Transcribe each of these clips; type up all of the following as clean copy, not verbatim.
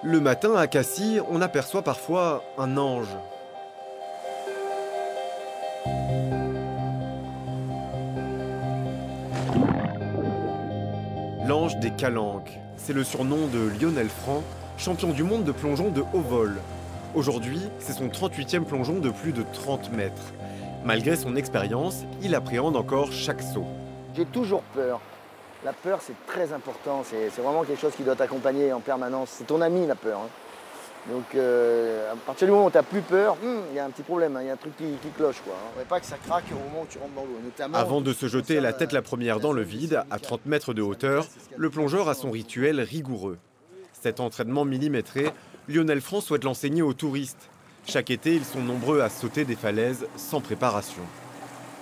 Le matin à Cassis, on aperçoit parfois un ange. L'ange des Calanques, c'est le surnom de Lionel Franc, champion du monde de plongeon de haut vol. Aujourd'hui, c'est son 38e plongeon de plus de 30 mètres. Malgré son expérience, il appréhende encore chaque saut. J'ai toujours peur. La peur, c'est très important. C'est vraiment quelque chose qui doit t'accompagner en permanence. C'est ton ami, la peur. Donc, à partir du moment où tu n'as plus peur, il y a un petit problème. Il y a un truc qui cloche. Il ne faudrait pas que ça craque au moment où tu rentres dans l'eau. Notamment, avant de se jeter la tête la première dans le vide, à 30 mètres de hauteur, le plongeur a son rituel rigoureux. Cet entraînement millimétré, Lionel Franc souhaite l'enseigner aux touristes. Chaque été, ils sont nombreux à sauter des falaises sans préparation.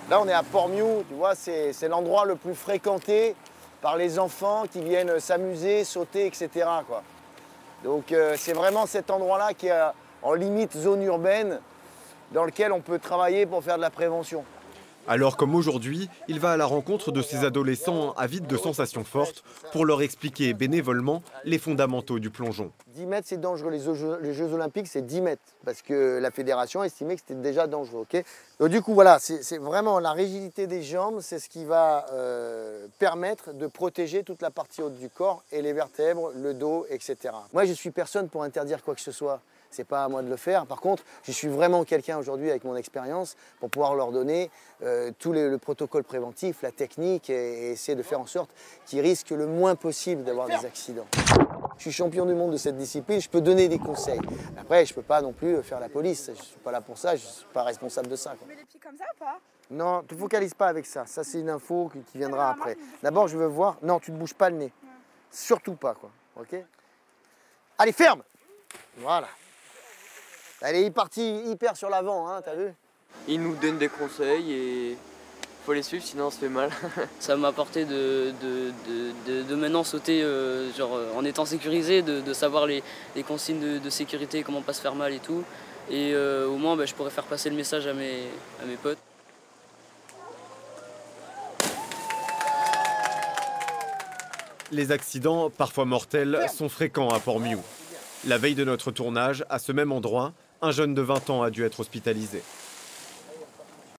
Là, on est à Port-Miou, tu vois, c'est l'endroit le plus fréquenté par les enfants qui viennent s'amuser, sauter, etc. quoi. Donc c'est vraiment cet endroit-là qui est en limite zone urbaine dans lequel on peut travailler pour faire de la prévention. Alors comme aujourd'hui, il va à la rencontre de ces adolescents avides de sensations fortes pour leur expliquer bénévolement les fondamentaux du plongeon. 10 mètres, c'est dangereux. Les Jeux Olympiques, c'est 10 mètres parce que la fédération estimait que c'était déjà dangereux. Okay, donc, du coup, voilà, c'est vraiment la rigidité des jambes, c'est ce qui va permettre de protéger toute la partie haute du corps et les vertèbres, le dos, etc. Moi, je suis personne pour interdire quoi que ce soit. C'est pas à moi de le faire. Par contre, je suis vraiment quelqu'un aujourd'hui avec mon expérience pour pouvoir leur donner tout le protocole préventif, la technique et essayer de faire en sorte qu'ils risquent le moins possible d'avoir des accidents. Je suis champion du monde de cette discipline, je peux donner des conseils. Après, je peux pas non plus faire la police. Je suis pas là pour ça, je suis pas responsable de ça. Quoi. Tu mets les pieds comme ça ou pas? Non, ne te focalise pas avec ça. Ça, c'est une info qui viendra après. D'abord, je veux voir. Non, tu ne bouges pas le nez. Surtout pas, quoi. Ok? Allez, ferme! Voilà. Elle est partie hyper sur l'avant, hein, t'as vu? Il nous donne des conseils et faut les suivre sinon on se fait mal. Ça m'a apporté de maintenant sauter genre, en étant sécurisé, de savoir les consignes de sécurité, comment pas se faire mal et tout. Et au moins je pourrais faire passer le message à mes potes. Les accidents, parfois mortels, sont fréquents à Port-Miou. La veille de notre tournage, à ce même endroit, un jeune de 20 ans a dû être hospitalisé.